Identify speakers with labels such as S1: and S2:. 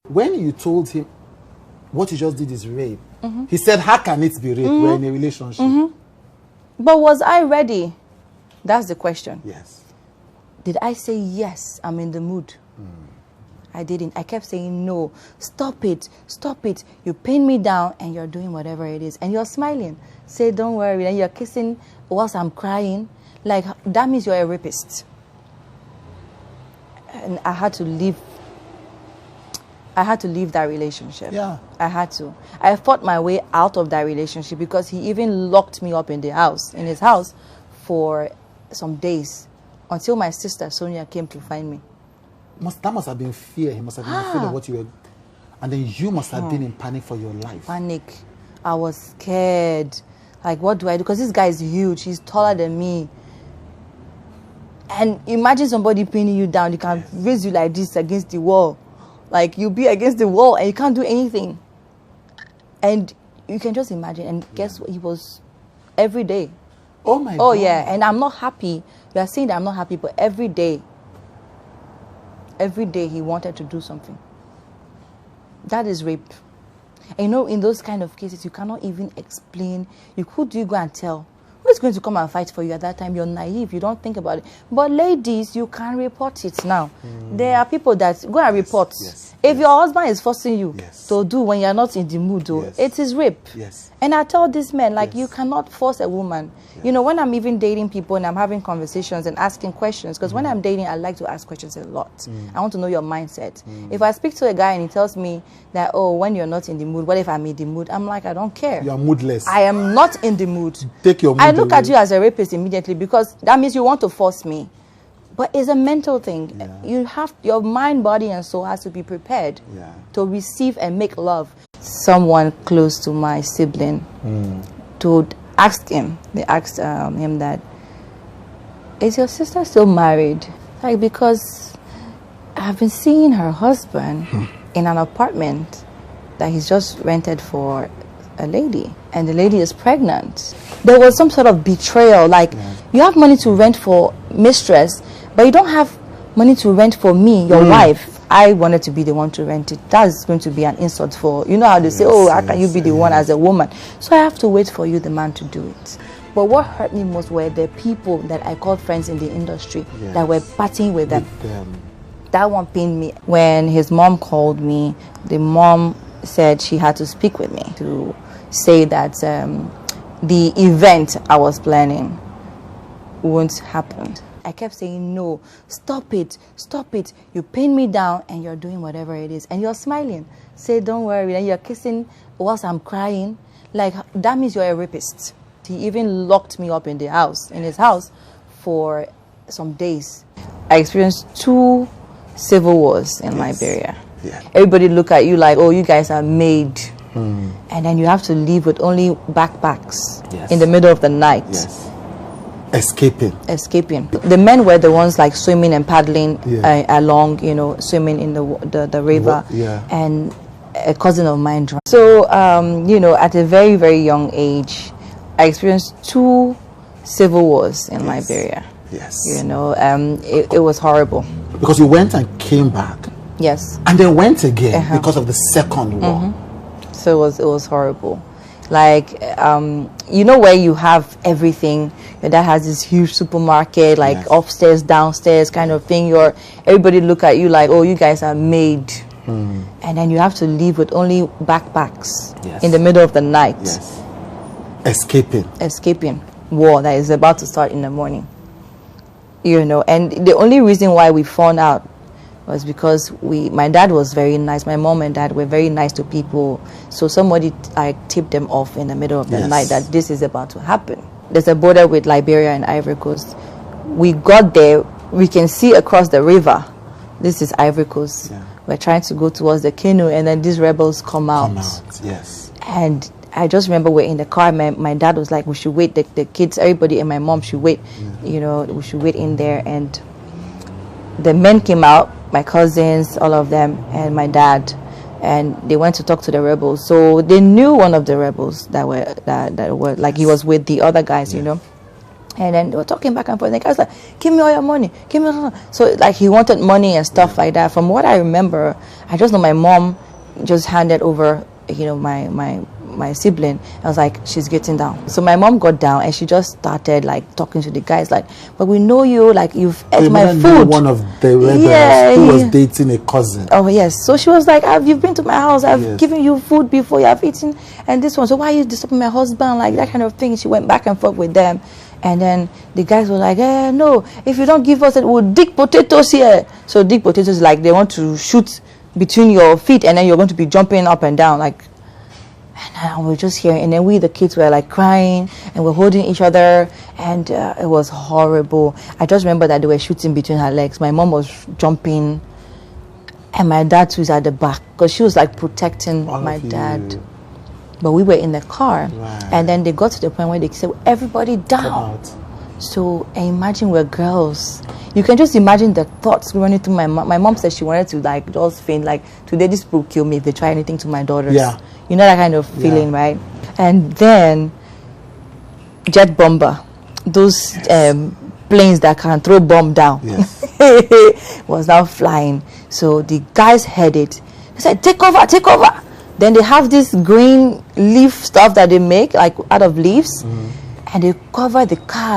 S1: When you told him what you just did is rape, he said, how can it be rape? We're in a relationship.
S2: But was I ready? That's the question.
S1: Yes.
S2: Did I say, yes, I'm in the mood? I didn't. I kept saying, no, stop it, stop it. You pin me down and you're doing whatever it is. And you're smiling. Say, don't worry. And you're kissing whilst I'm crying. Like, that means you're a rapist. And I had to leave. I had to leave that relationship.
S1: Yeah.
S2: I had to. I fought my way out of that relationship because he even locked me up in the house, in his house, for some days until my sister Sonia came to find me.
S1: That must have been fear. He must have been afraid of what you were. And then you must have been in panic for your life.
S2: Panic. I was scared. Like, what do I do? Because this guy is huge. He's taller than me. And imagine somebody pinning you down. He can raise you like this against the wall. Like, you'll be against the wall and you can't do anything. And you can just imagine. And guess what? He was every day.
S1: Oh, my God.
S2: Oh, yeah. And I'm not happy. You are saying that I'm not happy, but every day he wanted to do something. That is rape. And you know, in those kind of cases, you cannot even explain. Who do you go and tell? Who is going to come and fight for you at that time? You're naive. You don't think about it. But ladies, you can report it now. There are people that go and report.
S1: Yes.
S2: If your husband is forcing you to do when you're not in the mood, it is rape.
S1: Yes.
S2: And I tell these men, like, you cannot force a woman. You know, when I'm even dating people and I'm having conversations and asking questions, because when I'm dating, I like to ask questions a lot. I want to know your mindset. If I speak to a guy and he tells me that, oh, when you're not in the mood, what if I'm in the mood? I'm like, I don't care.
S1: You're moodless.
S2: I am not in the mood.
S1: Take your mood
S2: I look
S1: away.
S2: at you as a rapist immediately because that means you want to force me. But it's a mental thing.
S1: Yeah.
S2: You have your mind, body, and soul has to be prepared to receive and make love. Someone close to my sibling asked him. They asked him that, is your sister still married? Like, because I've been seeing her husband in an apartment that he's just rented for a lady, and the lady is pregnant. There was some sort of betrayal. Like, you have money to rent for mistress, but you don't have money to rent for me, your wife. I wanted to be the one to rent it. That's going to be an insult for, you know how they say, oh, how can you be the one as a woman? So I have to wait for you, the man, to do it. But what hurt me most were the people that I called friends in the industry that were partying with them. That one pained me. When his mom called me, the mom said she had to speak with me to say that the event I was planning won't happen. I kept saying, no, stop it, stop it. You pin me down and you're doing whatever it is. And you're smiling. Say, don't worry. And you're kissing whilst I'm crying. Like, that means you're a rapist. He even locked me up in the house, in his house, for some days. I experienced 2 civil wars in Liberia. Everybody look at you like, oh, you guys are made. And then you have to leave with only backpacks in the middle of the night. Escaping. The men were the ones like swimming and paddling along, you know, swimming in the river. And a cousin of mine drowned. So, you know, at a very, very young age, I experienced 2 civil wars in Liberia. You know, it was horrible.
S1: Because you went and came back. And then went again because of the second war.
S2: So it was horrible. Like, you know, where you have everything. Your dad has this huge supermarket, like upstairs, downstairs kind of thing. Everybody look at you like, oh, you guys are made. And then you have to leave with only backpacks in the middle of the night. Escaping war that is about to start in the morning. You know, and the only reason why we found out was because my dad was very nice. My mom and dad were very nice to people. So somebody tipped them off in the middle of the night that this is about to happen. There's a border with Liberia and Ivory Coast. We got there, we can see across the river. This is Ivory Coast. We're trying to go towards the canoe, and then these rebels come out. And I just remember we're in the car. My dad was like, we should wait. The kids, everybody, and my mom should wait. You know, we should wait in there. And the men came out, my cousins, all of them, and my dad, and they went to talk to the rebels. So they knew one of the rebels that were like he was with the other guys, you know. And then they were talking back and forth. And the guy was like, give me all your money. Give me all your money. So, like, he wanted money and stuff like that. From what I remember, I just know my mom just handed over, you know, my sibling. I was like, she's getting down. So my mom got down and she just started, like, talking to the guys, like, but we know you, like, you've ate my food.
S1: One of the rebels who was dating a cousin.
S2: Oh, yes. So she was like, you've been to my house. I've given you food before. You have eaten. And this one, so why are you disturbing my husband? Like, that kind of thing. She went back and forth with them. And then the guys were like, no, if you don't give us it, we'll dig potatoes here. So dig potatoes, like, they want to shoot between your feet and then you're going to be jumping up and down, like. And we're just hearing, and then we, the kids, were like crying and we're holding each other, and it was horrible. I just remember that they were shooting between her legs. My mom was jumping, and my dad too was at the back because she was like protecting my dad. But we were in the car, and then they got to the point where they said, everybody down. So imagine we're girls. You can just imagine the thoughts running through my mom. My mom said she wanted to, like, just faint, like, today this will kill me if they try anything to my daughters. Yeah. You know that kind of feeling, right? And then jet bomber, those planes that can throw bomb down, was now flying. So the guys heard it. They said, take over, take over. Then they have this green leaf stuff that they make, like, out of leaves, and they cover the car.